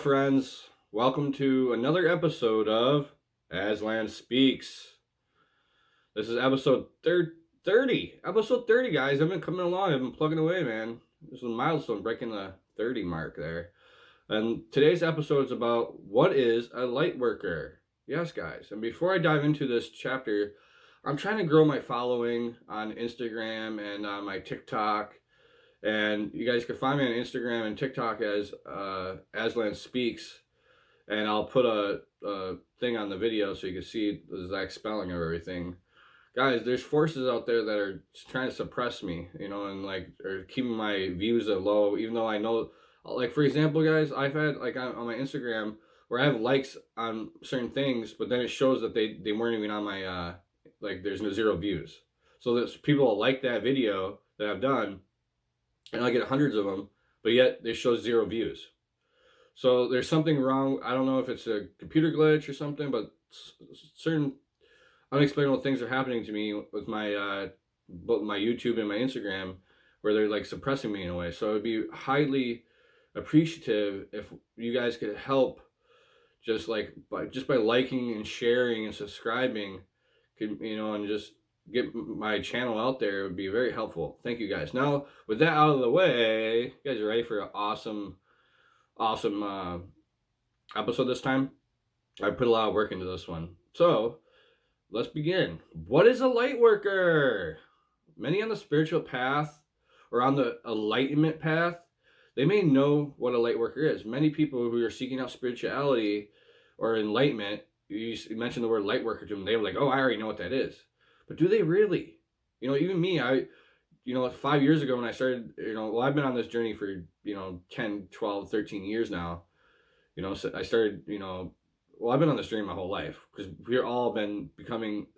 friends. Welcome to another episode of Aslan Speaks. This is episode 30. Episode 30, guys. I've been coming along. I've been plugging away, man. This is a milestone, breaking the 30 mark there. And today's episode is about what is a light worker. Yes, guys. And before I dive into this chapter, I'm trying to grow my following on Instagram and on my TikTok. And you guys can find me on Instagram and TikTok as Aslan Speaks. And I'll put a thing on the video so you can see the exact spelling of everything. Guys, there's forces out there that are trying to suppress me, and are keeping my views at low, even though I know, like, for example, guys, I've had, like, on my Instagram where I have likes on certain things, but then it shows that they weren't even on my, there's no zero views. So there's people like that video that I've done, and I get hundreds of them, but yet they show zero views. So there's something wrong. I don't know if it's a computer glitch or something, but certain unexplainable things are happening to me with my both my YouTube and my Instagram, where they're like suppressing me in a way. So it would be highly appreciative if you guys could help, just by liking and sharing and subscribing, and just get my channel out there. It would be very helpful. Thank you, guys. Now, with that out of the way, you guys are ready for an awesome episode this time. I put a lot of work into this one. So, let's begin. What is a light worker? Many on the spiritual path or on the enlightenment path, they may know what a light worker is. Many people who are seeking out spirituality or enlightenment, you mention the word light worker to them, they're like, oh, I already know what that is. But do they really? Even me, 5 years ago when I started, I've been on this journey for, 10, 12, 13 years now. So I started, I've been on this journey my whole life, because we've all been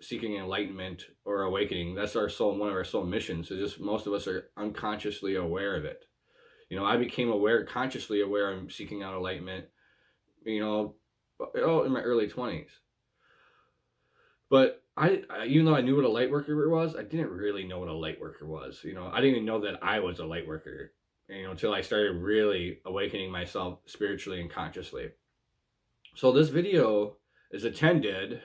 seeking enlightenment or awakening. That's one of our soul missions. So just most of us are unconsciously aware of it. I became consciously aware of seeking out enlightenment, in my early 20s. But I even though I knew what a light worker was, I didn't really know what a light worker was. I didn't even know that I was a light worker, until I started really awakening myself spiritually and consciously. So this video is intended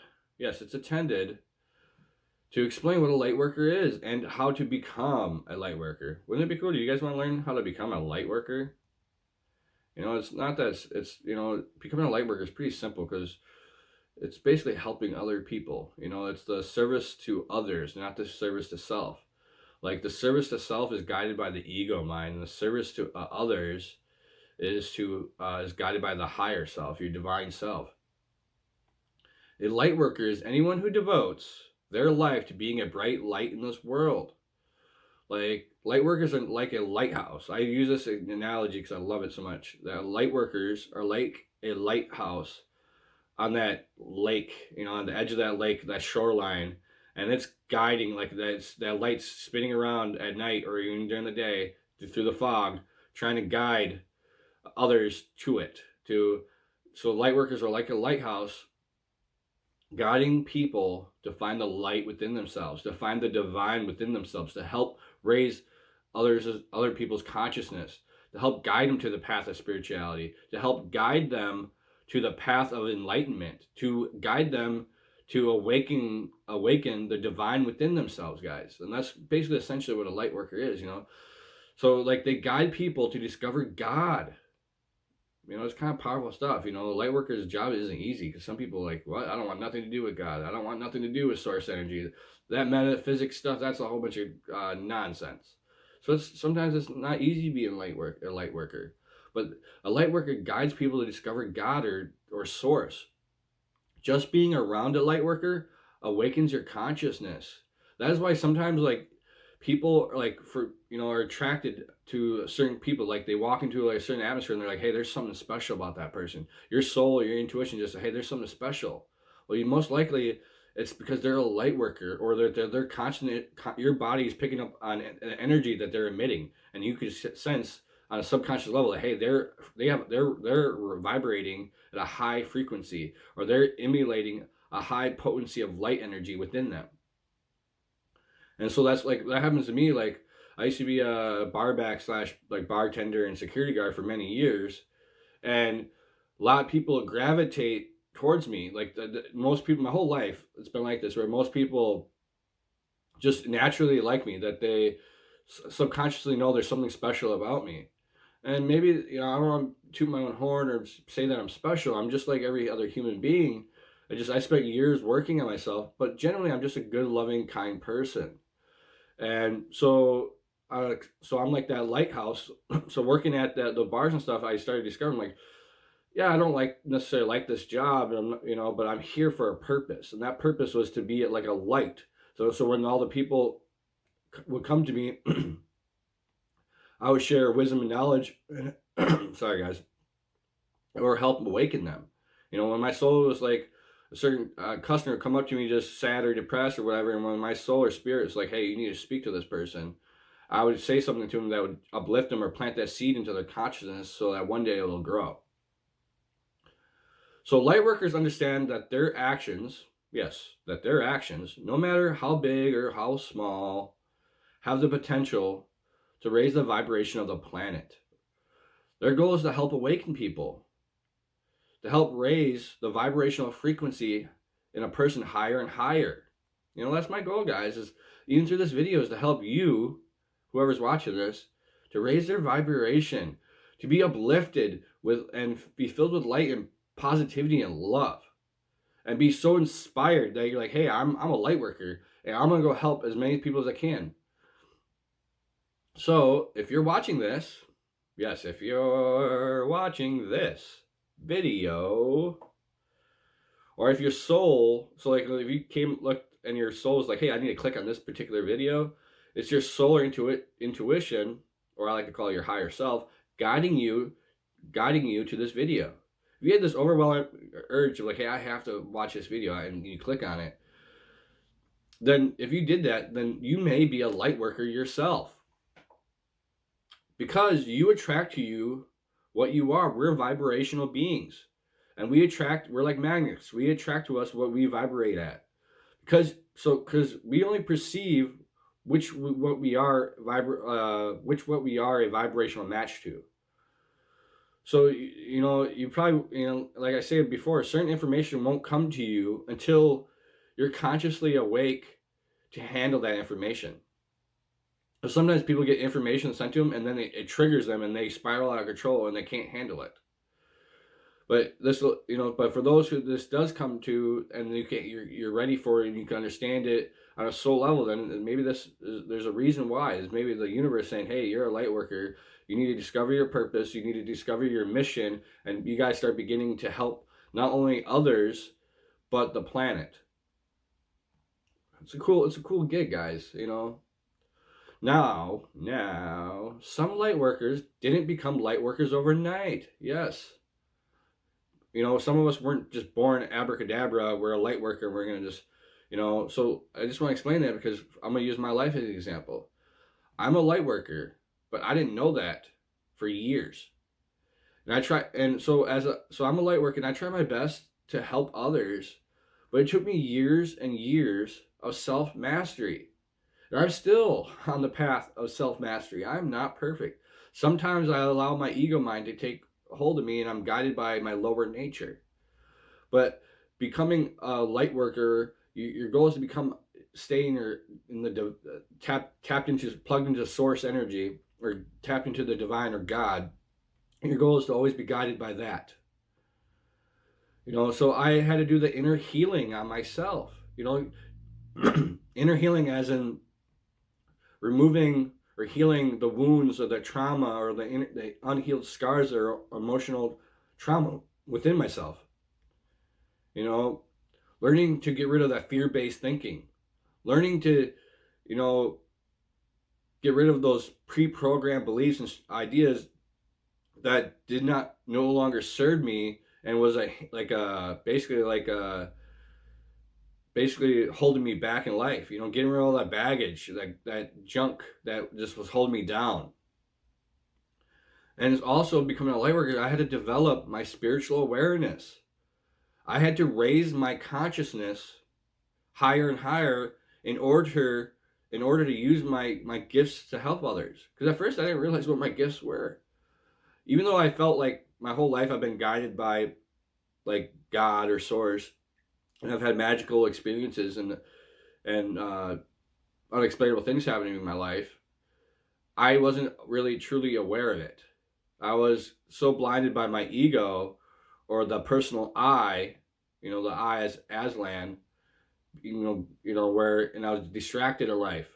to explain what a light worker is and how to become a light worker. Wouldn't it be cool? Do you guys want to learn how to become a light worker? It's not that it's becoming a light worker is pretty simple, because it's basically helping other people. It's the service to others, not the service to self. Like, the service to self is guided by the ego mind, and the service to others is guided by the higher self, your divine self. A light worker is anyone who devotes their life to being a bright light in this world. Like, light workers are like a lighthouse. I use this analogy because I love it so much. That light workers are like a lighthouse on that lake, on the edge of that lake, that shoreline, and it's guiding, like, that light's spinning around at night or even during the day through the fog, trying to guide others to it. So light workers are like a lighthouse, guiding people to find the light within themselves, to find the divine within themselves, to help raise other people's consciousness, to help guide them to the path of spirituality, to help guide them to the path of enlightenment, to guide them to awaken the divine within themselves, guys. And that's basically essentially what a light worker is, So, like, they guide people to discover God. It's kind of powerful stuff. The light worker's job isn't easy, because some people are like, what? I don't want nothing to do with God. I don't want nothing to do with source energy. That metaphysics stuff, that's a whole bunch of nonsense. So sometimes it's not easy to be a light worker. But a light worker guides people to discover God or source. Just being around a light worker awakens your consciousness. That is why sometimes, like, people are attracted to certain people. Like, they walk into a certain atmosphere and they're like, hey, there's something special about that person. Your soul, your intuition just say, hey, there's something special. Well, you most likely it's because they're a light worker, or they're constant. Your body is picking up on an energy that they're emitting, and you can sense on a subconscious level that, hey, they're vibrating at a high frequency, or they're emulating a high potency of light energy within them. And so that happens to me. Like, I used to be a barback / bartender and security guard for many years, and a lot of people gravitate towards me. Like most people, my whole life, it's been like this, where most people just naturally like me, that they subconsciously know there's something special about me. And maybe, I don't want to toot my own horn or say that I'm special. I'm just like every other human being. I spent years working on myself, but generally I'm just a good, loving, kind person. And so I'm like that lighthouse. So working at the bars and stuff, I started discovering, like, yeah, I don't like necessarily like this job, and but I'm here for a purpose, and that purpose was to be like a light. So when all the people would come to me, I would share wisdom and knowledge. Sorry, guys, or help awaken them. When my soul was like, a certain customer would come up to me just sad or depressed or whatever, and when my soul or spirit is like, hey, you need to speak to this person, I would say something to them that would uplift them or plant that seed into their consciousness so that one day it'll grow. So light workers understand that their actions, no matter how big or how small, have the potential to raise the vibration of the planet. Their goal is to help awaken people, to help raise the vibrational frequency in a person higher and higher. That's my goal, guys, is even through this video, is to help you, whoever's watching this, to raise their vibration, to be uplifted with and be filled with light and positivity and love, and be so inspired that you're like, hey, I'm a light worker, and I'm gonna go help as many people as I can. So if you're watching this, if you're watching this video, or if your soul, so like if you looked and your soul is like, hey, I need to click on this particular video, it's your soul or intuition, or I like to call it your higher self, guiding you to this video. If you had this overwhelming urge of like, hey, I have to watch this video, and you click on it, then if you did that, then you may be a light worker yourself. Because you attract to you what you are. We're vibrational beings. And we're like magnets. We attract to us what we vibrate at. Because we only perceive what we are a vibrational match to. So, you probably, like I said before, certain information won't come to you until you're consciously awake to handle that information. So sometimes people get information sent to them, and then it triggers them, and they spiral out of control, and they can't handle it. But but for those who this does come to, and you're ready for it, and you can understand it on a soul level, then maybe there's a reason why. Is maybe the universe saying, hey, you're a light worker. You need to discover your purpose. You need to discover your mission, and you guys start beginning to help not only others, but the planet. It's a cool gig, guys. Now, some light workers didn't become light workers overnight. Yes. Some of us weren't just born abracadabra, we're a light worker, we're going to just, so I just want to explain that because I'm going to use my life as an example. I'm a light worker, but I didn't know that for years. And so I'm a light worker, and I try my best to help others, but it took me years and years of self-mastery. And I'm still on the path of self-mastery. I'm not perfect. Sometimes I allow my ego mind to take hold of me, and I'm guided by my lower nature. But becoming a light worker, your goal is to plugged into source energy, or tapped into the divine or God. And your goal is to always be guided by that. So I had to do the inner healing on myself. Inner healing as in removing or healing the wounds or the trauma or the unhealed scars or emotional trauma within myself. Learning to get rid of that fear-based thinking. Learning to, get rid of those pre-programmed beliefs and ideas that no longer serve me, and was basically holding me back in life. Getting rid of all that baggage, that junk that just was holding me down. And it's also becoming a light worker, I had to develop my spiritual awareness. I had to raise my consciousness higher and higher in order to use my gifts to help others. Because at first I didn't realize what my gifts were. Even though I felt like my whole life I've been guided by like God or source, and I've had magical experiences and unexplainable things happening in my life. I wasn't really truly aware of it. I was so blinded by my ego or the personal I, the I as Aslan, where, and I was distracted in life.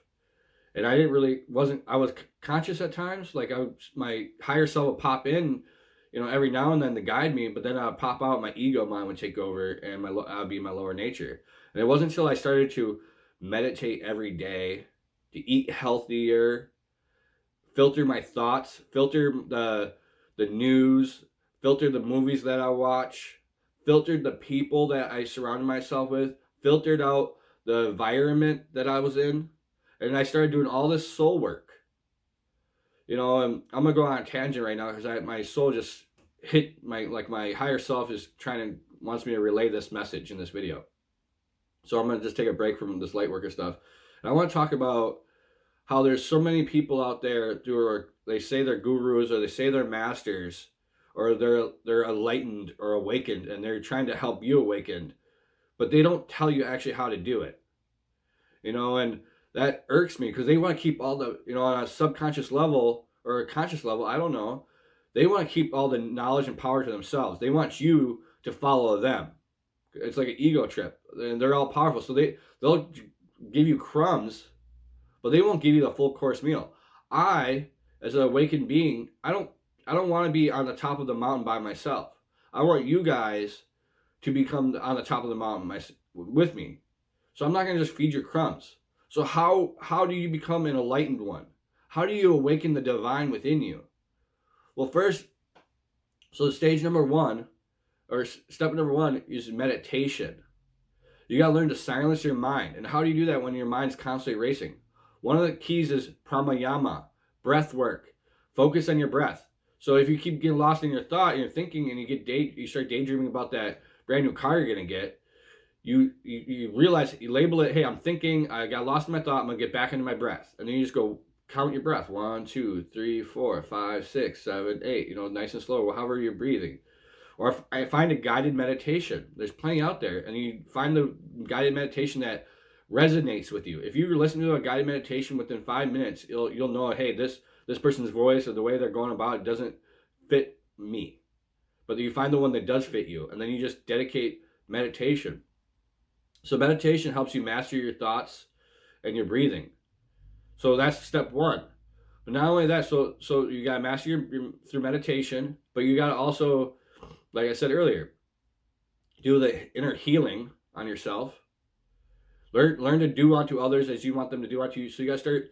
And I didn't really, wasn't, I was conscious at times. Like my higher self would pop in, every now and then to guide me, but then I'd pop out, my ego mind would take over and I'd be my lower nature. And it wasn't until I started to meditate every day, to eat healthier, filter my thoughts, filter the news, filter the movies that I watch, filtered the people that I surrounded myself with, filtered out the environment that I was in, and I started doing all this soul work. And I'm gonna go on a tangent right now because my soul just hit my higher self is wants me to relay this message in this video. So I'm gonna just take a break from this Lightworker stuff, and I want to talk about how there's so many people out there they say they're gurus or they say they're masters or they're enlightened or awakened and they're trying to help you awaken, but they don't tell you actually how to do it. And that irks me because they want to keep all the, on a subconscious level or a conscious level, I don't know, they want to keep all the knowledge and power to themselves. They want you to follow them. It's like an ego trip, and they're all powerful. So they'll give you crumbs, but they won't give you the full course meal. I, as an awakened being, I don't want to be on the top of the mountain by myself. I want you guys to become on the top of the mountain with me. So I'm not going to just feed you crumbs. So how do you become an enlightened one? How do you awaken the divine within you? Well, first, so stage number one, or step number one, is meditation. You got to learn to silence your mind. And how do you do that when your mind's constantly racing? One of the keys is pranayama, breath work. Focus on your breath. So if you keep getting lost in your thought and your thinking and you start daydreaming about that brand new car you're going to get, you realize, you label it, hey, I'm thinking, I got lost in my thought, I'm going to get back into my breath. And then you just go count your breath. 1, 2, 3, 4, 5, 6, 7, 8, nice and slow, however you're breathing. Or if I find a guided meditation. There's plenty out there. And you find the guided meditation that resonates with you. If you listen to a guided meditation within 5 minutes, you'll know, hey, this person's voice or the way they're going about it doesn't fit me. But you find the one that does fit you, and then you just dedicate meditation. So meditation helps you master your thoughts and your breathing. So that's step one. But not only that, so you gotta master through meditation, but you gotta also, like I said earlier, do the inner healing on yourself. Learn to do unto others as you want them to do unto you. So you gotta start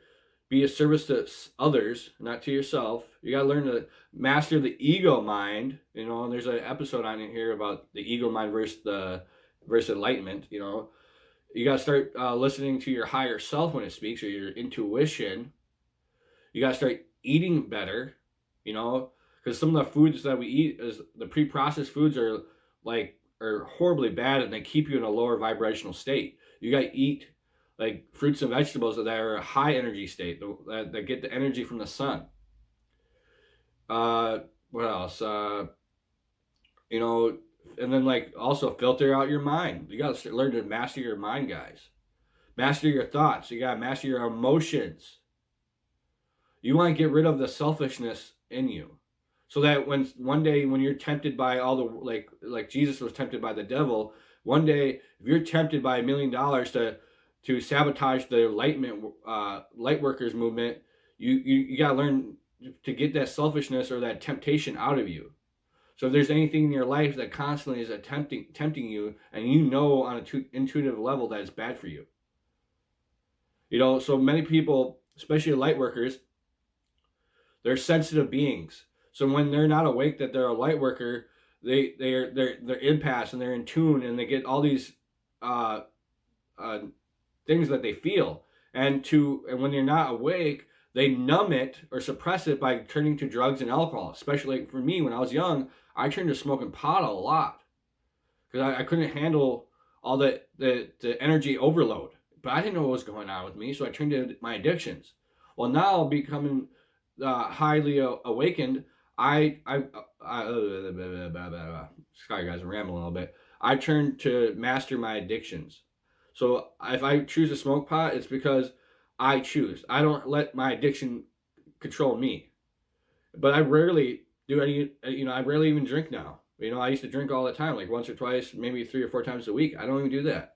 be a service to others, not to yourself. You gotta learn to master the ego mind. And there's an episode on here about the ego mind versus enlightenment. You gotta start listening to your higher self when it speaks, or your intuition. You gotta start eating better. Because some of the foods that we eat, is the pre-processed foods, are horribly bad, and they keep you in a lower vibrational state. You gotta eat like fruits and vegetables that are a high energy state, that get the energy from the sun. What else? And then also filter out your mind. You gotta learn to master your mind, guys. Master your thoughts. You gotta master your emotions. You want to get rid of the selfishness in you, so that one day when you're tempted by all the like Jesus was tempted by the devil. One day, if you're tempted by $1 million to sabotage the Lightworkers movement, you gotta learn to get that selfishness or that temptation out of you. So if there's anything in your life that constantly is tempting you, and on an intuitive level that it's bad for you. So many people, especially Lightworkers, they're sensitive beings. So when they're not awake that they're a Lightworker, they're impasse and they're in tune, and they get all these things that they feel. And when they're not awake, they numb it or suppress it by turning to drugs and alcohol. Especially for me, when I was young, I turned to smoking pot a lot because I couldn't handle all the energy overload. But I didn't know what was going on with me, so I turned to my addictions. Well, now becoming highly awakened, Sorry guys, I'm rambling a little bit. I turn to master my addictions. So if I choose a smoke pot, it's because I choose. I don't let my addiction control me. But I rarely do any. I rarely even drink now. I used to drink all the time, like once or twice, maybe 3 or 4 times a week. I don't even do that.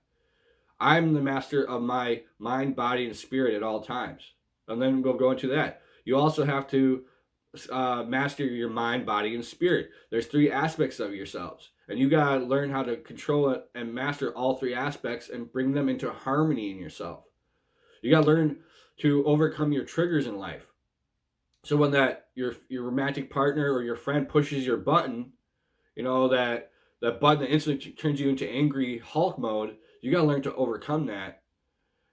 I'm the master of my mind, body, and spirit at all times. And then we'll go into that. You also have to master your mind, body, and spirit. There's three aspects of yourselves, and you gotta learn how to control it and master all three aspects and bring them into harmony in yourself. You gotta learn to overcome your triggers in life. So when that your romantic partner or your friend pushes your button, that button that instantly turns you into angry Hulk mode, you gotta learn to overcome that.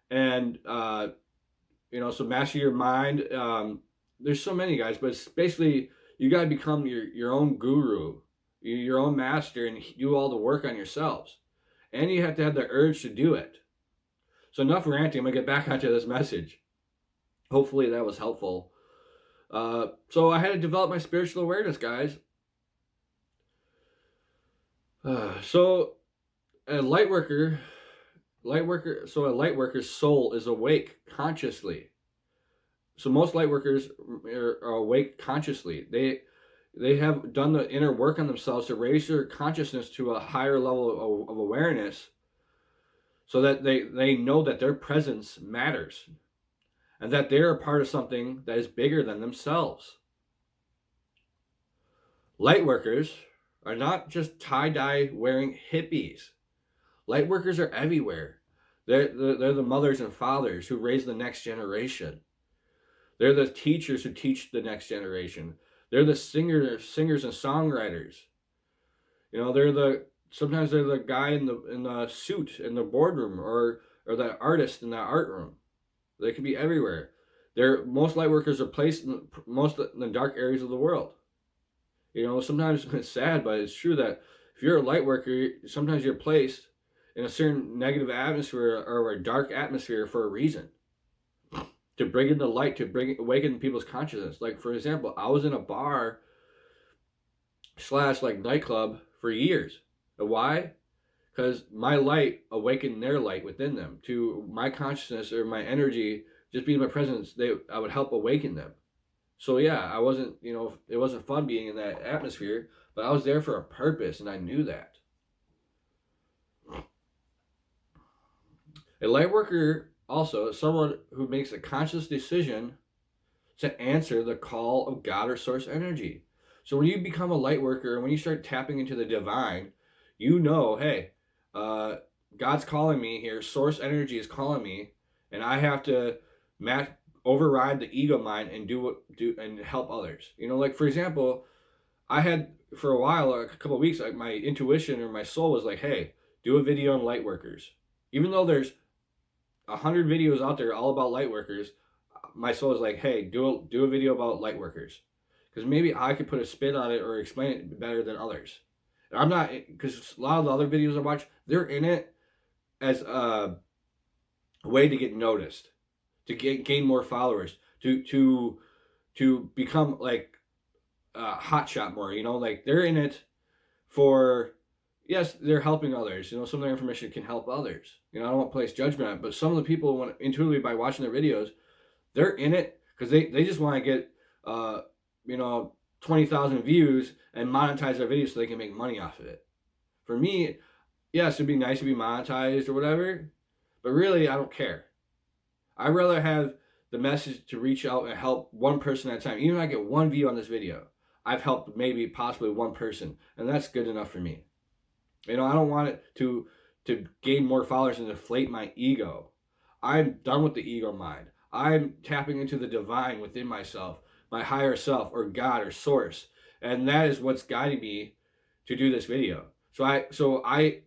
And so master your mind. There's so many guys, but it's basically you gotta become your own guru, your own master, and do all the work on yourselves. And you have to have the urge to do it. So enough ranting. I'm gonna get back onto this message. Hopefully that was helpful. So I had to develop my spiritual awareness, guys. So a so a light worker's soul is awake consciously. So most light workers are awake consciously. They have done the inner work on themselves to raise their consciousness to a higher level of awareness, so that they know that their presence matters and that they're a part of something that is bigger than themselves. Light workers are not just tie-dye wearing hippies. Light workers are everywhere. They're the mothers and fathers who raise the next generation. They're the teachers who teach the next generation. They're the singers and songwriters. Sometimes they're the guy in the suit in the boardroom, or the artist in the art room. They can be everywhere. Most light workers are placed in the dark areas of the world. Sometimes it's sad, but it's true that if you're a light worker, sometimes you're placed in a certain negative atmosphere or a dark atmosphere for a reason. To bring in the light, to awaken people's consciousness. Like, for example, I was in a bar / like nightclub for years. And why? Because my light awakened their light within them. To my consciousness or my energy, just being my presence, I would help awaken them. So yeah, I wasn't, it wasn't fun being in that atmosphere, but I was there for a purpose, and I knew that. A light worker also is someone who makes a conscious decision to answer the call of God or source energy. So when you become a light worker and when you start tapping into the divine, hey, God's calling me here. Source energy is calling me, and I have to override the ego mind and do and help others. Like, for example, I had for a while, a couple of weeks, like my intuition or my soul was like, hey, do a video on light workers. Even though there's 100 videos out there all about light workers, my soul is like, hey, do a video about light workers, because maybe I could put a spin on it or explain it better than others. And I'm not, because a lot of the other videos I watch, they're in it as a way to get noticed, to gain more followers, to become like hotshot more. Like they're in it for, yes, they're helping others. Some of their information can help others. I don't want to place judgment on it, but some of the people want intuitively by watching their videos, they're in it because they just want to get 20,000 views and monetize their videos so they can make money off of it. For me, yes, it'd be nice to be monetized or whatever, but really I don't care. I'd rather have the message to reach out and help one person at a time. Even if I get one view on this video, I've helped maybe possibly one person, and that's good enough for me. I don't want it to gain more followers and deflate my ego. I'm done with the ego mind. I'm tapping into the divine within myself, my higher self, or God, or source. And that is what's guiding me to do this video. So I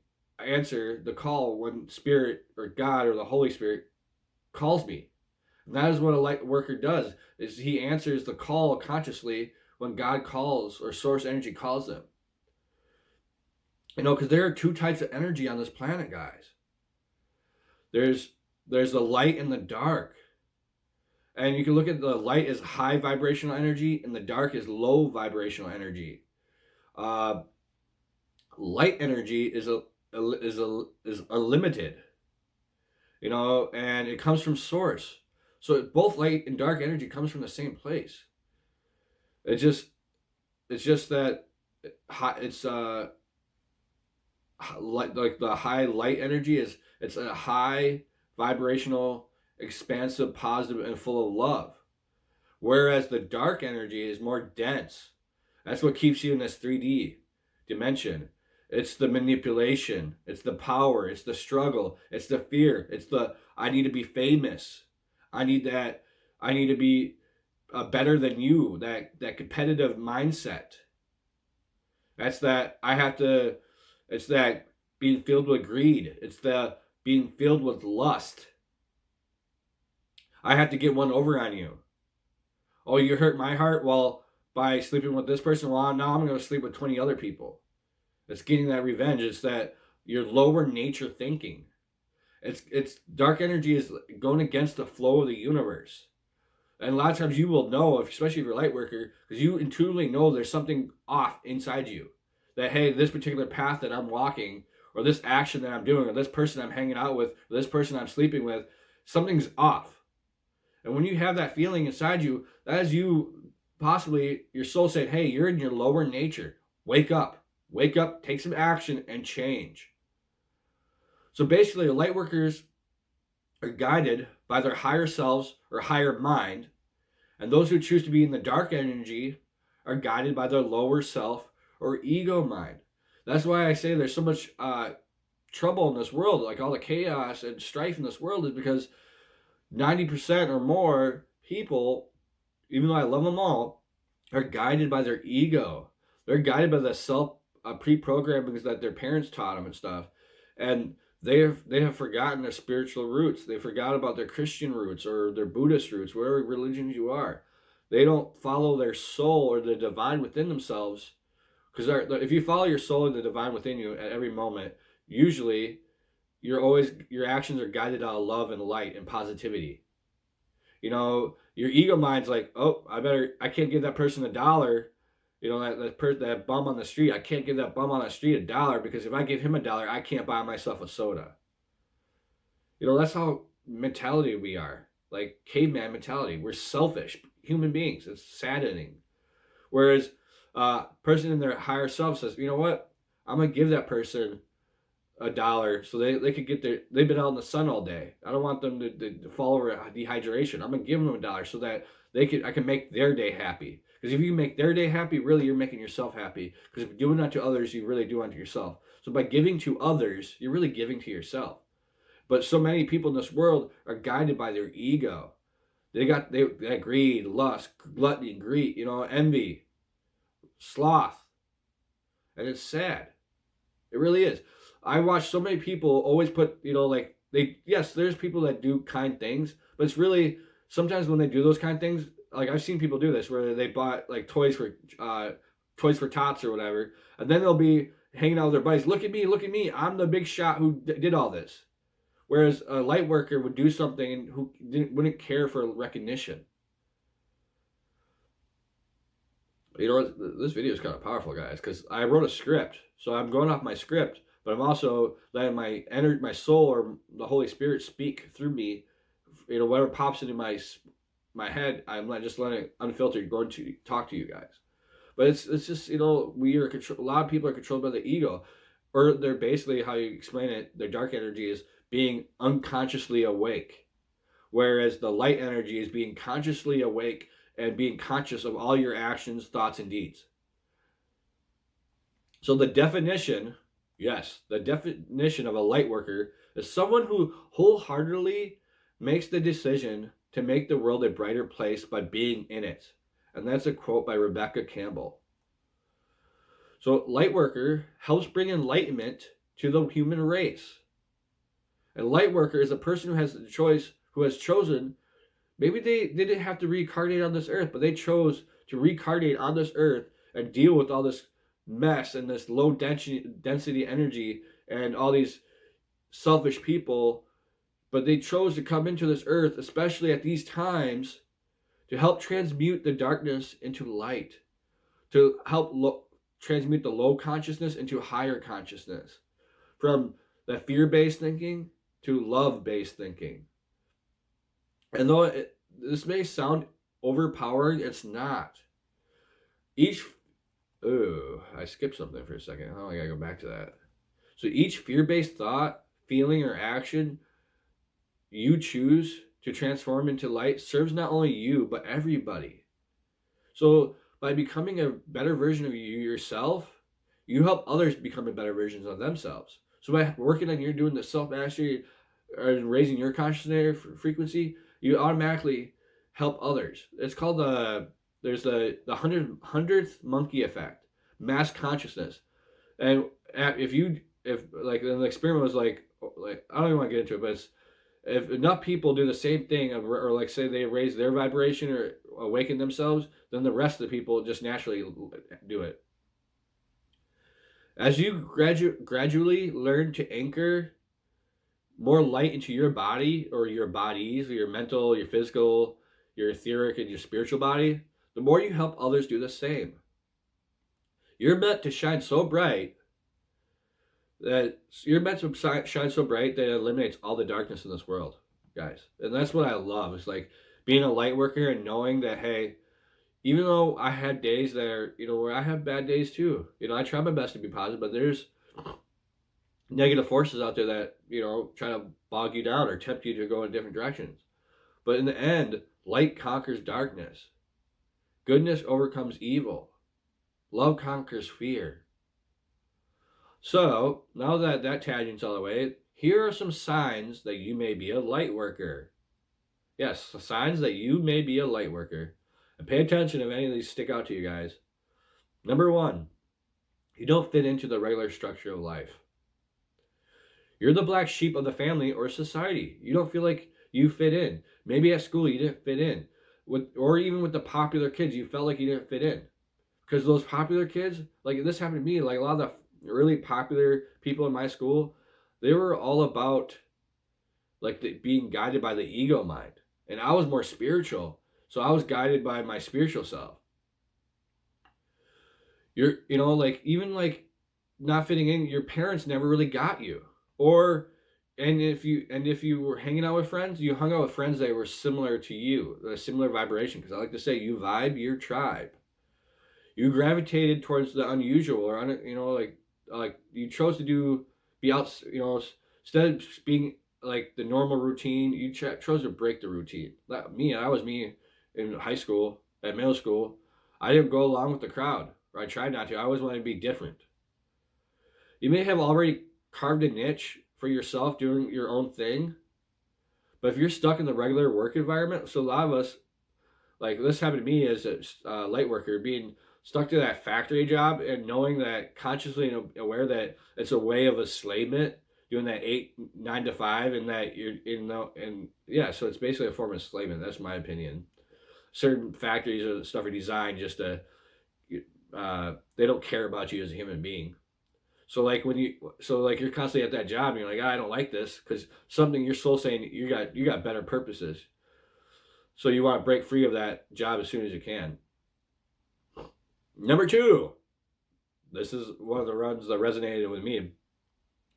answer the call when Spirit or God or the Holy Spirit calls me. And that is what a light worker does, is he answers the call consciously when God calls or source energy calls them. Because there are two types of energy on this planet, guys. There's the light and the dark. And you can look at the light as high vibrational energy and the dark is low vibrational energy. Uh, Light energy is unlimited, and it comes from source. So both light and dark energy comes from the same place. It's just that it's like the high light energy it's a high vibrational, expansive, positive, and full of love. Whereas the dark energy is more dense. That's what keeps you in this 3D dimension. It's the manipulation, it's the power, it's the struggle, it's the fear, it's the I need to be famous. I need to be better than you, that competitive mindset. That's that I have to it's that being filled with greed. It's the being filled with lust. I have to get one over on you. Oh, you hurt my heart? Well, by sleeping with this person, well, now I'm going to sleep with 20 other people. It's getting that revenge. It's that your lower nature thinking. It's dark energy is going against the flow of the universe. And a lot of times you will know, especially if you're a light worker, because you intuitively know there's something off inside you. That, hey, this particular path that I'm walking, or this action that I'm doing, or this person I'm hanging out with, or this person I'm sleeping with, something's off. And when you have that feeling inside you, that is you, possibly your soul saying, hey, you're in your lower nature. Wake up. Wake up, take some action, and change. So basically, light workers are guided by their higher selves or higher mind. And those who choose to be in the dark energy are guided by their lower self or ego mind. That's why I say there's so much trouble in this world, like all the chaos and strife in this world, is because 90% or more people, even though I love them all, are guided by their ego. They're guided by the self pre-programmings that their parents taught them and stuff. And they have forgotten their spiritual roots. They forgot about their Christian roots or their Buddhist roots, whatever religions you are. They don't follow their soul or the divine within themselves. Because if you follow your soul and the divine within you at every moment, usually your actions are guided out of love and light and positivity. Your ego mind's like, oh, I can't give that person $1. That bum on the street, I can't give that bum on the street $1 because if I give him $1, I can't buy myself a soda. That's how mentality we are, like caveman mentality. We're selfish human beings. It's saddening. Whereas person in their higher self says, you know what? I'm going to give that person $1 so they could they've been out in the sun all day. I don't want them to fall over dehydration. I'm going to give them $1 so that I can make their day happy. Because if you make their day happy, really you're making yourself happy. Because if you're doing unto others, you really do unto yourself. So by giving to others, you're really giving to yourself. But so many people in this world are guided by their ego. They got greed, lust, gluttony, greed, envy, sloth. And it's sad. It really is. I watch so many people always put, there's people that do kind things, but it's really, sometimes when they do those kind of things, like I've seen people do this where they bought like toys for tots or whatever, and then they'll be hanging out with their buddies. Look at me, I'm the big shot who did all this. Whereas a light worker would do something who wouldn't care for recognition. This video is kind of powerful, guys, because I wrote a script, so I'm going off my script, but I'm also letting my soul or the Holy Spirit speak through me. Whatever pops into my head, I'm not just letting it unfiltered going to talk to you guys. But it's just, we are a lot of people are controlled by the ego, or they're basically, how you explain it, their dark energy is being unconsciously awake, whereas the light energy is being consciously awake and being conscious of all your actions, thoughts, and deeds. So the definition of a light worker is someone who wholeheartedly makes the decision to make the world a brighter place by being in it. And that's a quote by Rebecca Campbell. So Lightworker helps bring enlightenment to the human race. A Lightworker is a person who has chosen, maybe they didn't have to reincarnate on this earth, but they chose to reincarnate on this earth and deal with all this mess and this low density energy and all these selfish people. But they chose to come into this earth, especially at these times, to help transmute the darkness into light, to help transmute the low consciousness into higher consciousness, from that fear-based thinking to love-based thinking. And though this may sound overpowering, it's not. I skipped something for a second. Oh, I gotta go back to that. So each fear-based thought, feeling, or action you choose to transform into light serves not only you, but everybody. So by becoming a better version of you yourself, you help others become a better versions of themselves. So by working on doing the self-mastery and raising your consciousness frequency, you automatically help others. It's called there's the hundredth monkey effect, mass consciousness. And if like an experiment was like I don't even want to get into it, but it's, if enough people do the same thing, or like say they raise their vibration or awaken themselves, then the rest of the people just naturally do it. As you gradually learn to anchor more light into your body, or your bodies, or your mental, your physical, your etheric, and your spiritual body, the more you help others do the same. You're meant to shine so bright that it eliminates all the darkness in this world, guys. And that's what I love. It's like being a light worker and knowing that, hey, even though I had days that are, where I have bad days too. I try my best to be positive, but there's negative forces out there that, try to bog you down or tempt you to go in different directions. But in the end, light conquers darkness. Goodness overcomes evil. Love conquers fear. So, now that tangent's all the way, here are some signs that you may be a light worker. Yes, signs that you may be a light worker. And pay attention if any of these stick out to you guys. Number 1, you don't fit into the regular structure of life. You're the black sheep of the family or society. You don't feel like you fit in. Maybe at school you didn't fit in. Or even with the popular kids, you felt like you didn't fit in. Because those popular kids, like this happened to me, like a lot of the really popular people in my school, they were all about like being guided by the ego mind. And I was more spiritual. So I was guided by my spiritual self. Even not fitting in, your parents never really got you. And if you were hanging out with friends, you hung out with friends that were similar to you, a similar vibration. Because I like to say, you vibe your tribe. You gravitated towards the unusual, or like you chose to be out. Instead of being like the normal routine, you chose to break the routine. Like me, I was me in high school, at middle school. I didn't go along with the crowd, or I tried not to. I always wanted to be different. You may have already carved a niche for yourself doing your own thing, but if you're stuck in the regular work environment, so a lot of us, like this happened to me as a light worker, being stuck to that factory job and knowing that, consciously aware that it's a way of enslavement, doing that 9 to 5, and that so it's basically a form of enslavement. That's my opinion. Certain factories and stuff are designed just to, they don't care about you as a human being. So like you're constantly at that job and you're like, I don't like this, because something your soul's saying you got better purposes. So you want to break free of that job as soon as you can. Number 2, this is one of the runs that resonated with me.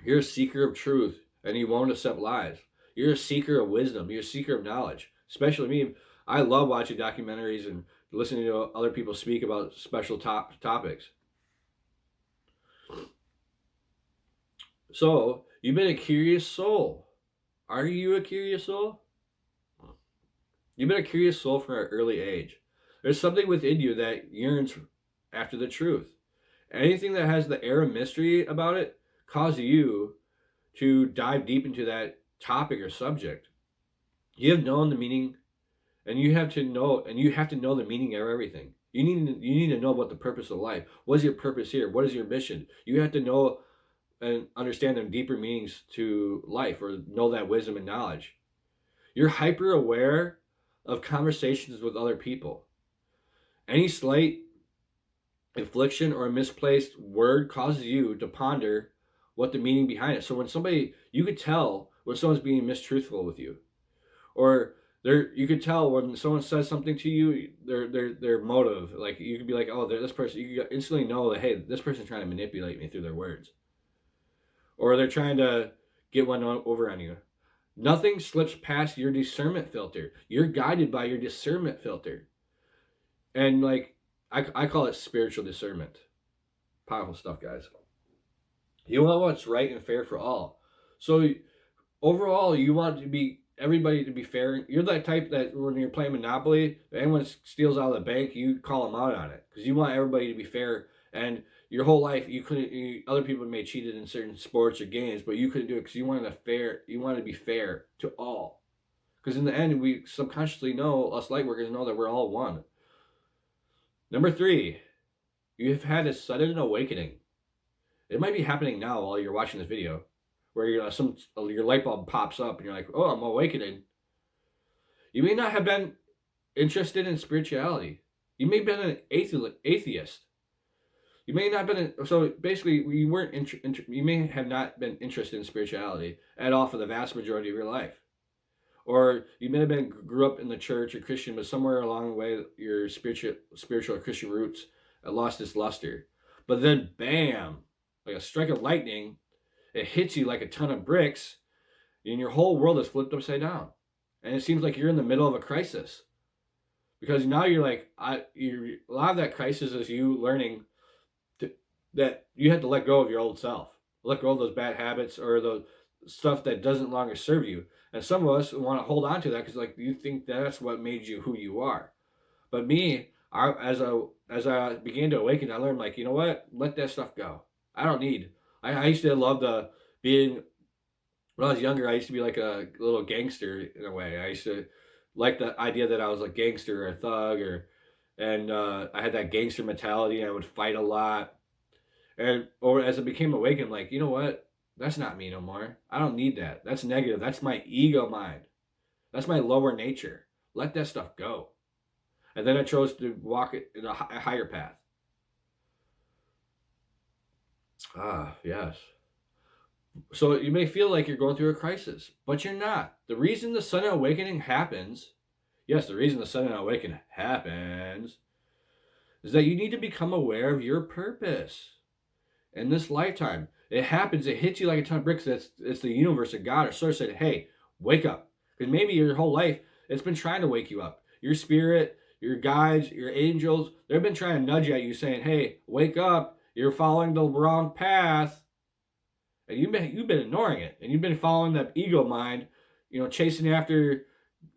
You're a seeker of truth, and you won't accept lies. You're a seeker of wisdom. You're a seeker of knowledge. Especially me, I love watching documentaries and listening to other people speak about special topics. So, you've been a curious soul. Are you a curious soul? You've been a curious soul from an early age. There's something within you that yearns after the truth. Anything that has the air of mystery about it causes you to dive deep into that topic or subject. You have known the meaning, and you have to know the meaning of everything. You need to know what the purpose of life. What is your purpose here? What is your mission? You have to know and understand the deeper meanings to life, or know that wisdom and knowledge. You're hyper aware of conversations with other people. Any slight infliction or a misplaced word causes you to ponder what the meaning behind it. So when you could tell when someone's being mistruthful with you, or You could tell when someone says something to you, their motive. Like you could be like, oh, this person. You could instantly know that, hey, this person's trying to manipulate me through their words, or they're trying to get one over on you. Nothing slips past your discernment filter. You're guided by your discernment filter, and like I call it spiritual discernment. Powerful stuff, guys. You want what's right and fair for all. So overall, you want to be everybody to be fair. You're that type that when you're playing Monopoly, if anyone steals out of the bank, you call them out on it because you want everybody to be fair. And your whole life, you couldn't. Other people may cheated in certain sports or games, but you couldn't do it because you wanted a fair. You wanted to be fair to all. Because in the end, we subconsciously know, us light workers know that we're all one. Number 3, you have had a sudden awakening. It might be happening now while you're watching this video, where your light bulb pops up and you're like, "Oh, I'm awakening." You may not have been interested in spirituality. You may have been an atheist. You may not have been. So basically, you weren't. You may have not been interested in spirituality at all for the vast majority of your life, or you may have been grew up in the church or Christian, but somewhere along the way, your spiritual or Christian roots lost its luster. But then, bam, like a strike of lightning, it hits you like a ton of bricks, and your whole world is flipped upside down. And it seems like you're in the middle of a crisis. Because now you're like, a lot of that crisis is you learning that you have to let go of your old self. Let go of those bad habits or the stuff that doesn't longer serve you. And some of us want to hold on to that because like you think that's what made you who you are. But me, as I began to awaken, I learned like, you know what? Let that stuff go. I don't need. I used to love being when I was younger. I used to be like a little gangster in a way. I used to like the idea that I was a gangster or a thug, and I had that gangster mentality. I would fight a lot, or as I became awakened, like you know what? That's not me no more. I don't need that. That's negative. That's my ego mind. That's my lower nature. Let that stuff go. And then I chose to walk in a higher path. Ah, yes. So you may feel like you're going through a crisis, but you're not. The reason the sudden awakening happens, yes, the reason the sudden awakening happens is that you need to become aware of your purpose in this lifetime. It happens, it hits you like a ton of bricks. It's the universe or God or source said, hey, wake up. Because maybe your whole life, it's been trying to wake you up. Your spirit, your guides, your angels, they've been trying to nudge at you saying, hey, wake up. You're following the wrong path. And you've been ignoring it, and you've been following that ego mind, chasing after,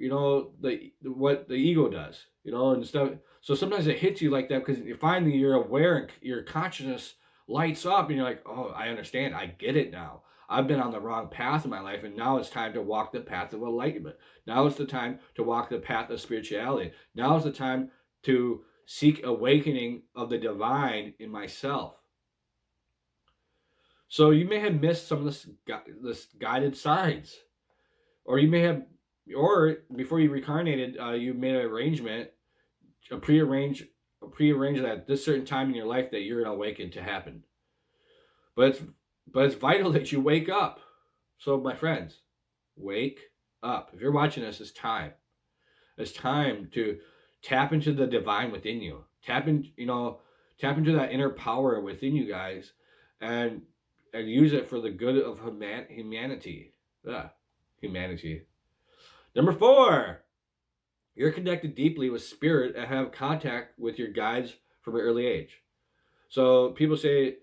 what the ego does, and stuff. So sometimes it hits you like that because finally you're aware and your consciousness lights up, and you're like, oh, I understand, I get it now. I've been on the wrong path in my life, and now it's time to walk the path of enlightenment. Now it's the time to walk the path of spirituality. Now is the time to seek awakening of the divine in myself. So you may have missed some of this guided signs, or you may have, or before you reincarnated, you made an arrangement, prearrange that at this certain time in your life that you're gonna awaken to happen. But it's vital that you wake up. So my friends, wake up. If you're watching this, it's time. It's time to tap into the divine within you. Tap into that inner power within you guys, and use it for the good of humanity. Yeah, humanity. Number 4, you're connected deeply with spirit and have contact with your guides from an early age. So people say,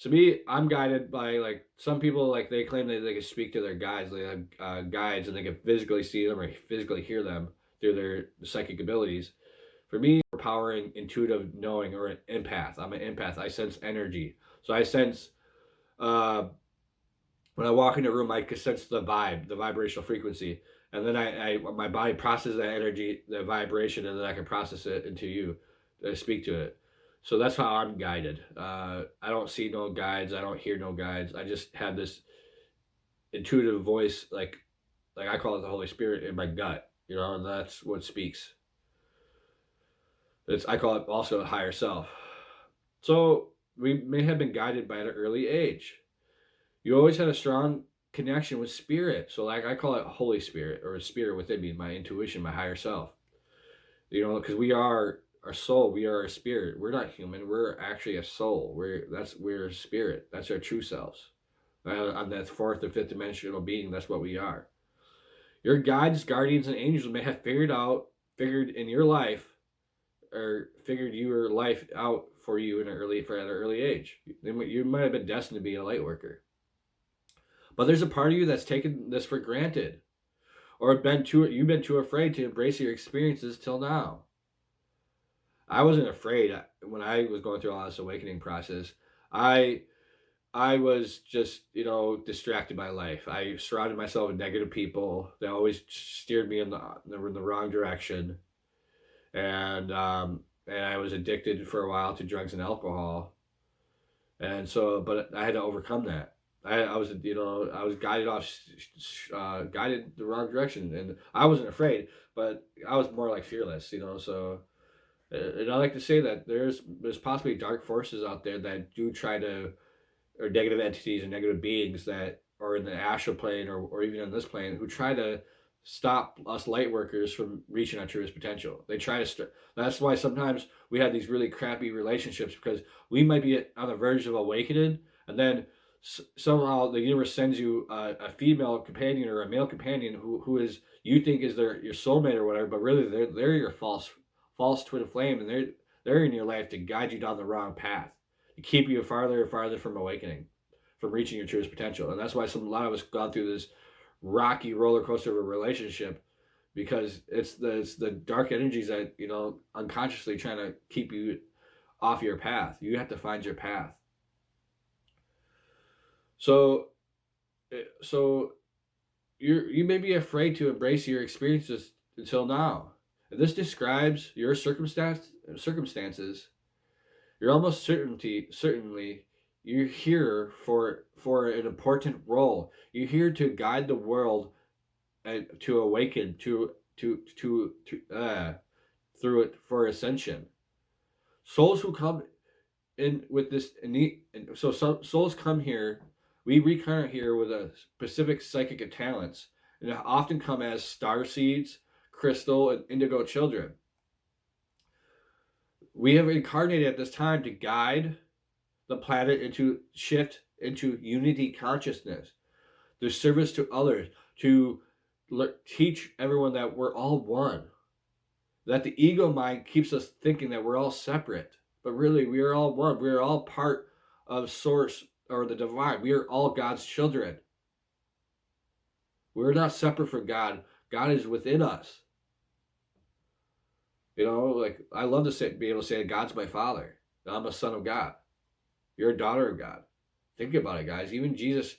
to me, I'm guided by, like, some people, like, they claim that they can speak to their guides. They have guides and they can physically see them or physically hear them through their psychic abilities. For me, power and intuitive knowing, or an empath. I'm an empath. I sense energy. So I sense, when I walk in a room, I can sense the vibrational frequency, and then my body processes that energy, the vibration, and then I can process it into you, speak to it. So that's how I'm guided. I don't see no guides. I don't hear no guides. I just have this intuitive voice, like I call it the Holy Spirit in my gut, and that's what speaks. I call it also a higher self. So we may have been guided by an early age. You always had a strong connection with spirit. So like I call it Holy Spirit, or a spirit within me, my intuition, my higher self. You know, because we are our soul, we are a spirit. We're not human. We're actually a soul. We're a spirit. That's our true selves. On that fourth or fifth dimensional being, that's what we are. Your guides, guardians, and angels may have figured in your life, or figured your life out for you at an early age. You might have been destined to be a light worker. But there's a part of you that's taken this for granted, or you've been too afraid to embrace your experiences till now. I wasn't afraid when I was going through all this awakening process. I I was just, distracted by life. I surrounded myself with negative people. They always steered me in the wrong direction, and I was addicted for a while to drugs and alcohol. And so, but I had to overcome that. I was guided the wrong direction, and I wasn't afraid, but I was more like fearless. So, and I like to say that there's possibly dark forces out there that do try to, or negative entities or negative beings that are in the astral plane, or even on this plane, who try to stop us light workers from reaching our truest potential. They try to that's why sometimes we have these really crappy relationships, because we might be on the verge of awakening, and then somehow the universe sends you a female companion or a male companion who is, you think is your soulmate or whatever, but really they're your false twin flame, and they're in your life to guide you down the wrong path, to keep you farther and farther from awakening, from reaching your truest potential. And that's why a lot of us gone through this rocky roller coaster of a relationship, because it's the dark energies that, unconsciously trying to keep you off your path. You have to find your path. So you may be afraid to embrace your experiences until now. If this describes your circumstances, you're almost certainly you're here for an important role. You're here to guide the world and to awaken to through it for ascension. Souls who come in with this so some souls come here. We reincarnate here with a specific psychic talents, and often come as star seeds, crystal, and indigo children. We have incarnated at this time to guide the planet into shift into unity consciousness, the service to others, to teach everyone that we're all one. That the ego mind keeps us thinking that we're all separate, but really we are all one. We are all part of Source, or the divine. We are all God's children. We're not separate from God. God is within us. Like I love to be able to say God's my father. I'm a son of God. You're a daughter of God. Think about it, guys. Even Jesus,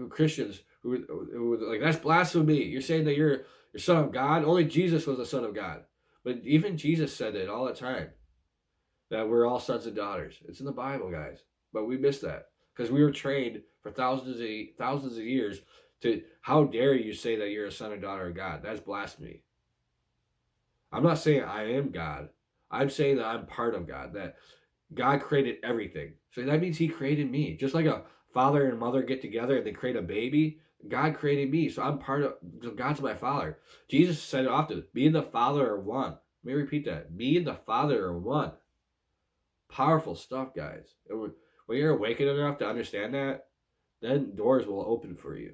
Christians who like, that's blasphemy. You're saying that you're son of God. Only Jesus was the son of God. But even Jesus said it all the time, that we're all sons and daughters. It's in the Bible, guys. But we miss that because we were trained for thousands of years to, how dare you say that you're a son or daughter of God? That's blasphemy. I'm not saying I am God. I'm saying that I'm part of God, that God created everything. So that means he created me. Just like a father and mother get together and they create a baby, God created me. So I'm part of, God's my father. Jesus said it often, me and the Father are one. Let me repeat that. Me and the Father are one. Powerful stuff, guys. When you're awakened enough to understand that, then doors will open for you.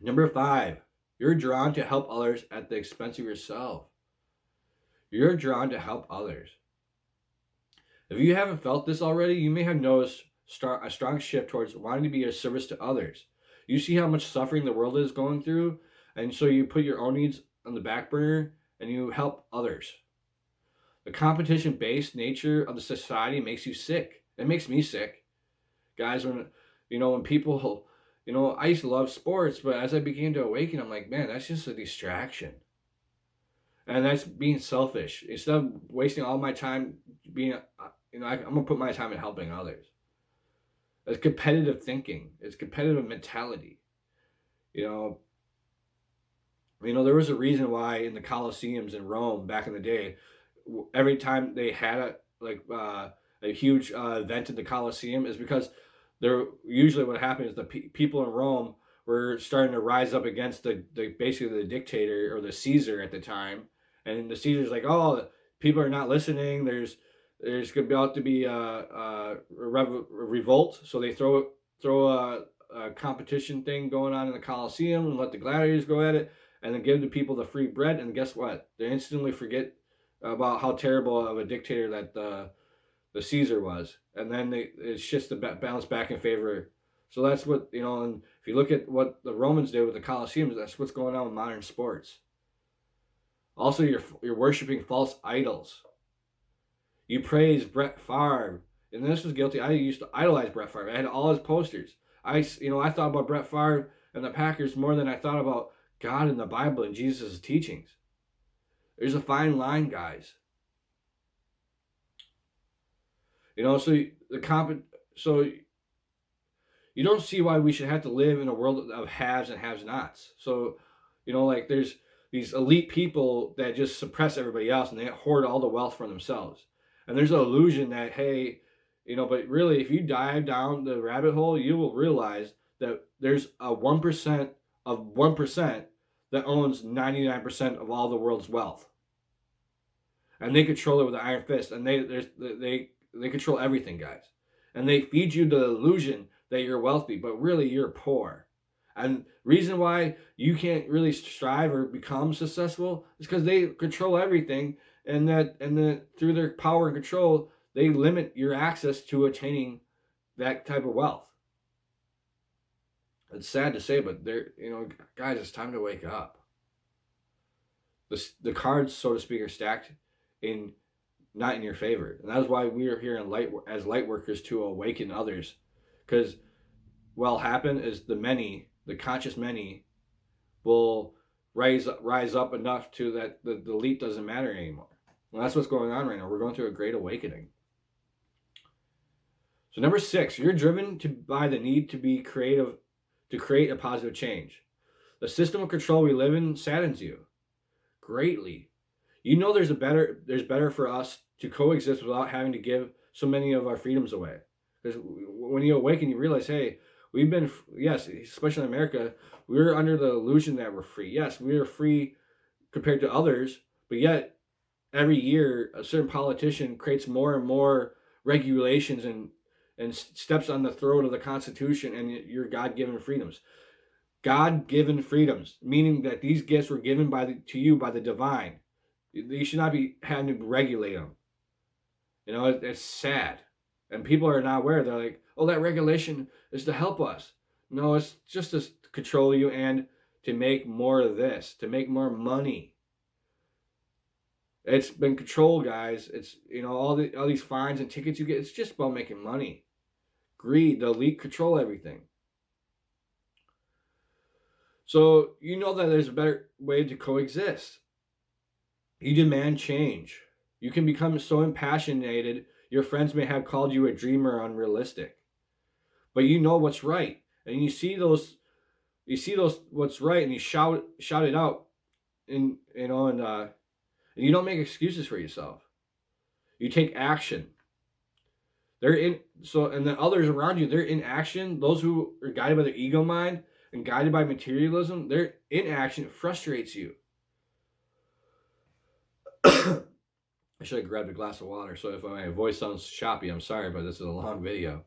Number 5, you're drawn to help others at the expense of yourself. You're drawn to help others. If you haven't felt this already, you may have noticed a strong shift towards wanting to be of service to others. You see how much suffering the world is going through, and so you put your own needs on the back burner and you help others. The competition-based nature of the society makes you sick. It makes me sick. Guys, when people, I used to love sports, but as I began to awaken, I'm like, man, that's just a distraction. And that's being selfish. Instead of wasting all my time being, I'm going to put my time in helping others. It's competitive thinking. It's competitive mentality. There was a reason why in the Colosseums in Rome back in the day, every time they had a huge event in the Colosseum, is because There usually what happened is the people in Rome were starting to rise up against the basically the dictator or the Caesar at the time, and the Caesar's like, oh, people are not listening. There's about to be a revolt, so they throw a competition thing going on in the Colosseum and let the gladiators go at it, and then give the people the free bread. And guess what? They instantly forget about how terrible of a dictator that the Caesar was, and then it shifts the balance back in favor. So that's what, and if you look at what the Romans did with the Colosseums, that's what's going on with modern sports. Also, you're worshiping false idols. You praise Brett Favre, and this was guilty. I used to idolize Brett Favre. I had all his posters. I thought about Brett Favre and the Packers more than I thought about God and the Bible and Jesus' teachings. There's a fine line, guys. So you don't see why we should have to live in a world of haves and have-nots. So, like there's these elite people that just suppress everybody else and they hoard all the wealth for themselves. And there's an illusion that, hey, but really, if you dive down the rabbit hole, you will realize that there's a 1% of 1% that owns 99% of all the world's wealth. And they control it with an iron fist, and they control everything, guys. And they feed you the illusion that you're wealthy, but really you're poor. And reason why you can't really strive or become successful is because they control everything, and that through their power and control, they limit your access to attaining that type of wealth. It's sad to say, but guys, it's time to wake up. The cards, so to speak, are stacked not in your favor, and that's why we are here as light workers to awaken others. Because what'll happen is the conscious many, will rise up enough to that the elite doesn't matter anymore. And that's what's going on right now. We're going through a great awakening. So number 6, you're driven by the need to be creative, to create a positive change. The system of control we live in saddens you greatly. There's better for us to coexist without having to give so many of our freedoms away. Because when you awaken, you realize, hey, we've been, yes, especially in America, we're under the illusion that we're free. Yes, we are free compared to others, but yet every year a certain politician creates more and more regulations and steps on the throat of the Constitution and your God-given freedoms. God-given freedoms, meaning that these gifts were given to you by the divine. You should not be having to regulate them. It's sad. And people are not aware. They're like, oh, that regulation is to help us. No, it's just to control you and to make more of this, to make more money. It's been control, guys. It's, all these fines and tickets you get, it's just about making money. Greed, the elite control everything. So that there's a better way to coexist. You demand change. You can become so impassionated, your friends may have called you a dreamer or unrealistic. But you know what's right. And you see those what's right, and you shout it out, and you don't make excuses for yourself. You take action. And then others around you, they're in action. Those who are guided by their ego mind and guided by materialism, their inaction frustrates you. I should have grabbed a glass of water, so if my voice sounds choppy, I'm sorry, but this is a long video.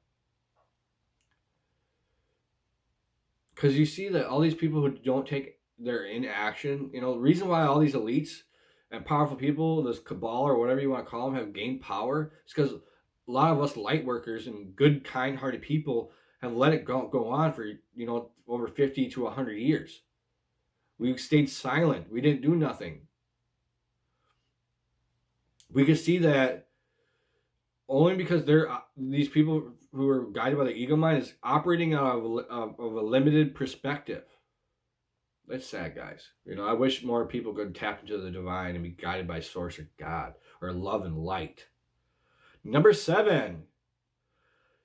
Because you see that all these people who don't take their inaction, the reason why all these elites and powerful people, this cabal or whatever you want to call them, have gained power, is because a lot of us light workers and good, kind-hearted people have let it go on for, over 50 to 100 years. We stayed silent. We didn't do nothing. We can see that only because these people who are guided by the ego mind is operating out of a limited perspective. That's sad, guys. I wish more people could tap into the divine and be guided by source or God or love and light. Number 7,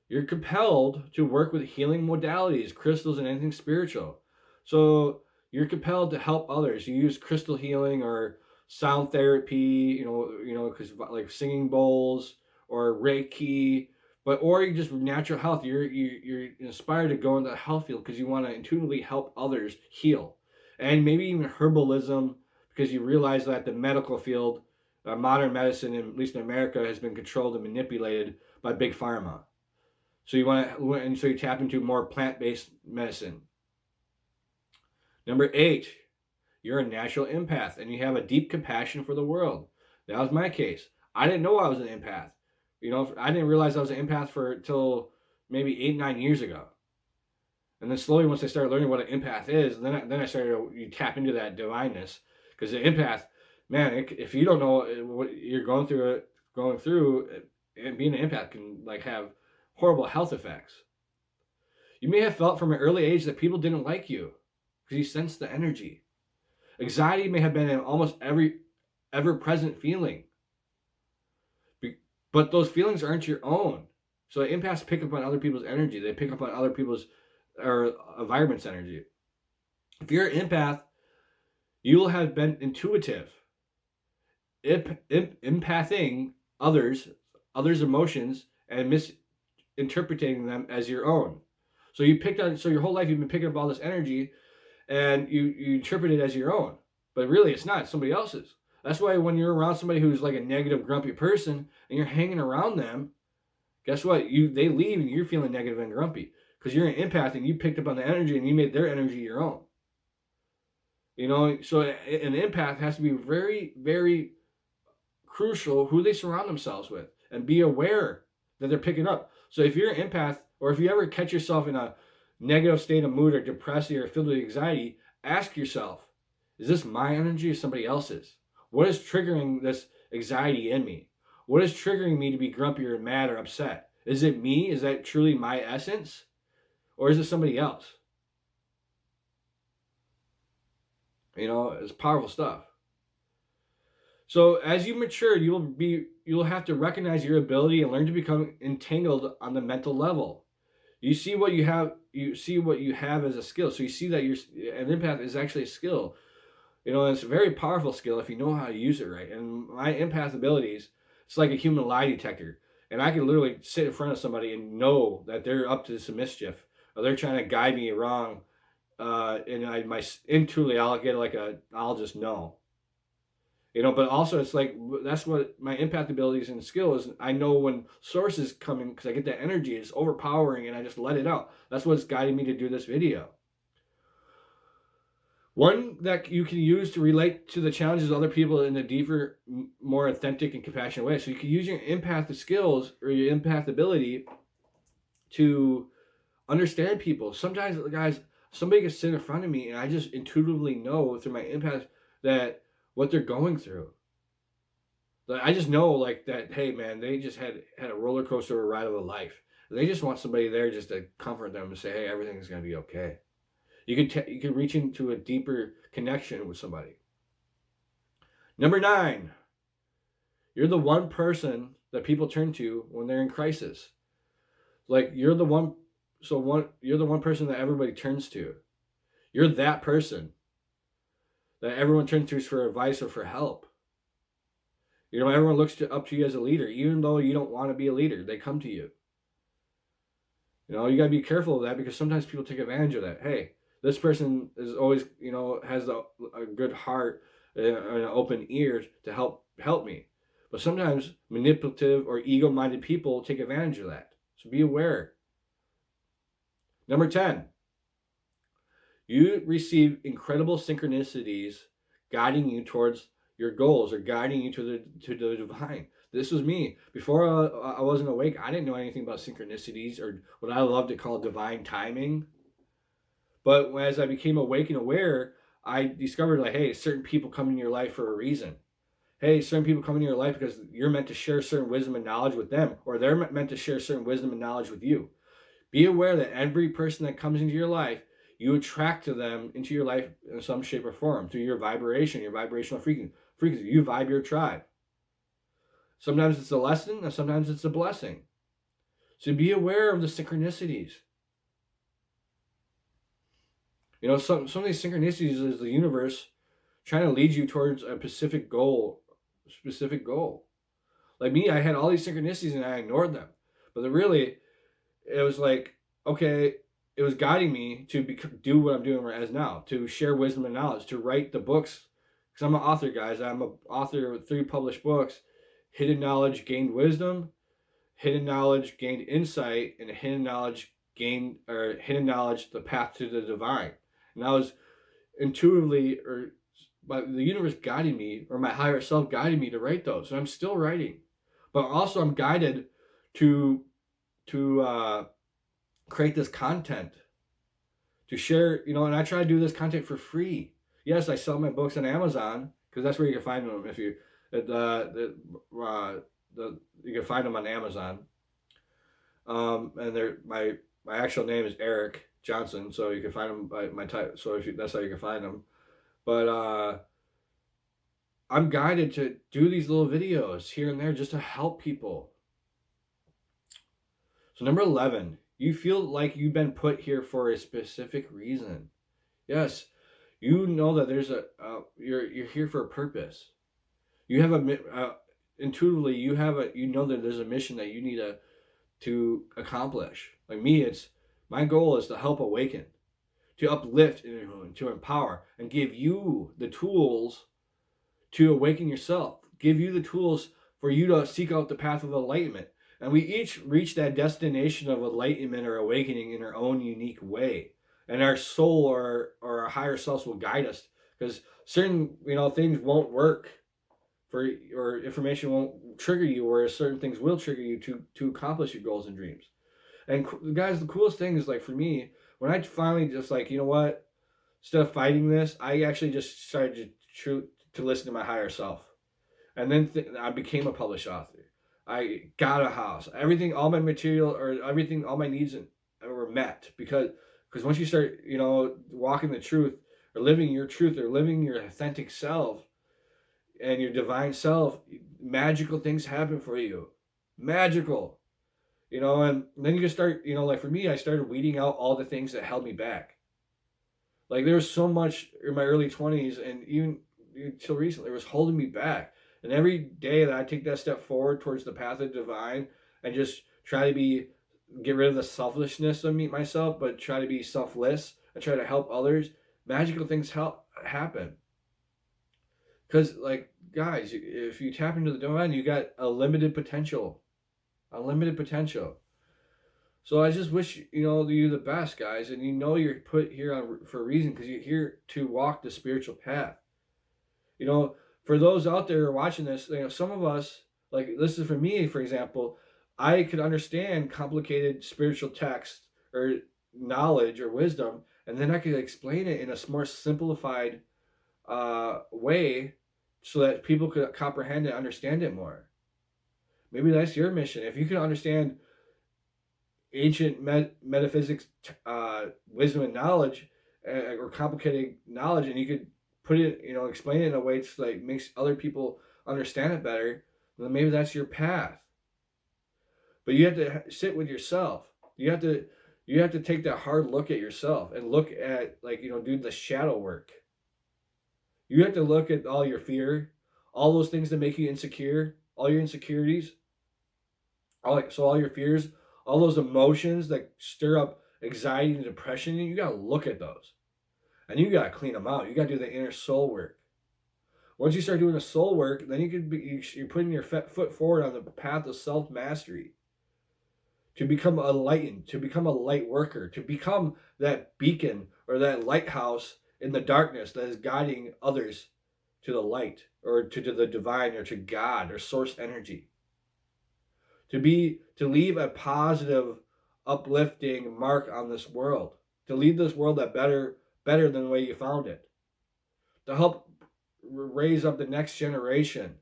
you're compelled to work with healing modalities, crystals, and anything spiritual. So you're compelled to help others. You use crystal healing or sound therapy, because like singing bowls or Reiki, But or you just natural health. You're inspired to go into the health field because you want to intuitively help others heal, and maybe even herbalism because you realize that the medical field, modern medicine, at least in America, has been controlled and manipulated by big pharma. So you want to, and so you tap into more plant-based medicine. Number 8, you're a natural empath and you have a deep compassion for the world. That was my case. I didn't know I was an empath. I didn't realize I was an empath for till maybe 8, 9 years ago. And then slowly, once I started learning what an empath is, then I started you tap into that divineness. Because the empath, man, if you don't know what you're going through, and being an empath can like have horrible health effects. You may have felt from an early age that people didn't like you because you sensed the energy. Anxiety may have been in almost every ever-present feeling, but those feelings aren't your own. So empaths pick up on other people's energy. They pick up on other people's or environment's energy. If you're an empath, you will have been intuitive, empathing others' emotions and misinterpreting them as your own. So your whole life you've been picking up all this energy, and you interpret it as your own, but really it's not. It's somebody else's. That's why when you're around somebody who's like a negative, grumpy person, and you're hanging around them, guess what? They leave and you're feeling negative and grumpy because you're an empath and you picked up on the energy and you made their energy your own. So an empath has to be very, very crucial who they surround themselves with and be aware that they're picking up. So if you're an empath, or if you ever catch yourself in a negative state of mood or depressed or filled with anxiety, ask yourself, is this my energy or somebody else's? What is triggering this anxiety in me? What is triggering me to be grumpy or mad or upset? Is it me? Is that truly my essence? Or is it somebody else? It's powerful stuff. So as you mature, you'll have to recognize your ability and learn to become entangled on the mental level. You see what you have as a skill. So you see that an empath is actually a skill. It's a very powerful skill if you know how to use it right. And my empath abilities, it's like a human lie detector. And I can literally sit in front of somebody and know that they're up to some mischief, or they're trying to guide me wrong. Intuitively, I'll just know. But also it's like, that's what my empath abilities and skill is. I know when source is coming because I get that energy. It's overpowering and I just let it out. That's what's guiding me to do this video. One that you can use to relate to the challenges of other people in a deeper, more authentic and compassionate way. So you can use your empath skills or your empath ability to understand people. Sometimes, guys, somebody can sit in front of me and I just intuitively know through my empath that what they're going through. I just know like that, hey man, they just had a roller coaster ride of a life. They just want somebody there just to comfort them and say, hey, everything's going to be okay. You can reach into a deeper connection with somebody. Number 9, you're the one person that people turn to when they're in crisis. Like you're the one person that everybody turns to. You're that person that everyone turns to for advice or for help. Everyone looks up to you as a leader, even though you don't want to be a leader. They come to you. You got to be careful of that because sometimes people take advantage of that. Hey, this person is always, has a good heart and an open ear to help me. But sometimes manipulative or ego-minded people take advantage of that. So be aware. Number 10, you receive incredible synchronicities guiding you towards your goals or guiding you to the divine. This was me. Before I wasn't awake, I didn't know anything about synchronicities or what I love to call divine timing. But as I became awake and aware, I discovered hey, certain people come in your life for a reason. Hey, certain people come in your life because you're meant to share certain wisdom and knowledge with them, or they're meant to share certain wisdom and knowledge with you. Be aware that every person that comes into your life, you attract to them into your life in some shape or form through your vibration, your vibrational frequency. You vibe your tribe. Sometimes it's a lesson, and sometimes it's a blessing. So be aware of the synchronicities. Some of these synchronicities is the universe trying to lead you towards a specific goal. Like me, I had all these synchronicities and I ignored them. But really, it was like, okay, it was guiding me to do what I'm doing as now, to share wisdom and knowledge, to write the books. Because I'm an author, guys. I'm an author of 3 published books. Hidden knowledge gained wisdom, hidden knowledge gained insight, and hidden knowledge the path to the divine. And I was intuitively, or by the universe guiding me, or my higher self guiding me to write those. And I'm still writing, but also I'm guided to create this content, to share, and I try to do this content for free. Yes, I sell my books on Amazon, because that's where you can find them. If you you can find them on Amazon. And my actual name is Eric Johnson, so you can find them by my type. So that's how you can find them. But I'm guided to do these little videos here and there just to help people. So number 11, you feel like you've been put here for a specific reason. Yes, you know that there's you're here for a purpose. You have intuitively you know that there's a mission that you need to accomplish. Like me, my goal is to help awaken, to uplift, and to empower, and give you the tools to awaken yourself. Give you the tools for you to seek out the path of enlightenment. And we each reach that destination of enlightenment or awakening in our own unique way. And our soul or our higher selves will guide us, because certain things won't work or information won't trigger you, whereas certain things will trigger you to accomplish your goals and dreams. And guys, the coolest thing is, like, for me, when I finally just, like, you know what, instead of fighting this, I actually just started to listen to my higher self. And then I became a published author. I got a house. Everything, all my material, or everything, all my needs were met, because once you start, walking the truth, or living your truth, or living your authentic self and your divine self, magical things happen for you. Magical. And then you just start, like for me, I started weeding out all the things that held me back. Like, there was so much in my early 20s, and even until recently, it was holding me back. And every day that I take that step forward towards the path of divine, and just try to get rid of the selfishness of myself, but try to be selfless and try to help others, magical things happen. Because, like, guys, if you tap into the divine, you got unlimited potential. Unlimited potential. So I just wish, you the best, guys. And you're put here for a reason, because you're here to walk the spiritual path. For those out there watching this, some of us, like, this is for me, for example, I could understand complicated spiritual text or knowledge or wisdom, and then I could explain it in a more simplified way, so that people could comprehend and understand it more. Maybe that's your mission. If you can understand ancient metaphysics, wisdom and knowledge, or complicated knowledge, and you could put it, explain it in a way that's like makes other people understand it better, then maybe that's your path. But you have to sit with yourself. You have to take that hard look at yourself and look at, like, do the shadow work. You have to look at all your fear, all those things that make you insecure, all your insecurities, all your fears, all those emotions that stir up anxiety and depression. You got to look at those. And you got to clean them out. You got to do the inner soul work. Once you start doing the soul work, then you're putting your foot forward on the path of self-mastery, to become enlightened, to become a light worker, to become that beacon or that lighthouse in the darkness that is guiding others to the light, or to the divine, or to God, or source energy. To leave a positive, uplifting mark on this world. To leave this world better than the way you found it. To help raise up the next generation.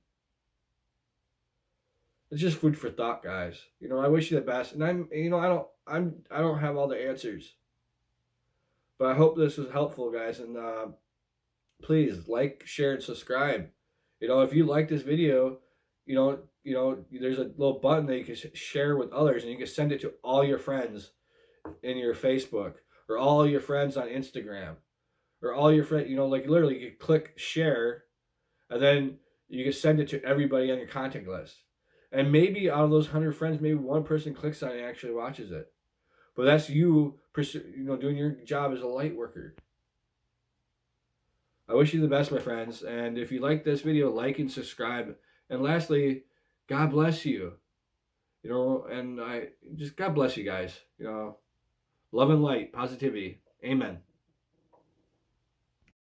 It's just food for thought, guys. I wish you the best, and I don't have all the answers, but I hope this was helpful, guys. And please like, share, and subscribe. If you like this video, there's a little button that you can share with others, and you can send it to all your friends in your Facebook, or all your friends on Instagram, or all your friends. Like, literally, you can click share, and then you can send it to everybody on your contact list. And maybe out of those 100 friends, maybe one person clicks on it and actually watches it. But that's you, doing your job as a light worker. I wish you the best, my friends. And if you like this video, like and subscribe. And lastly, God bless you. And I just, God bless you guys. Love and light, positivity. Amen.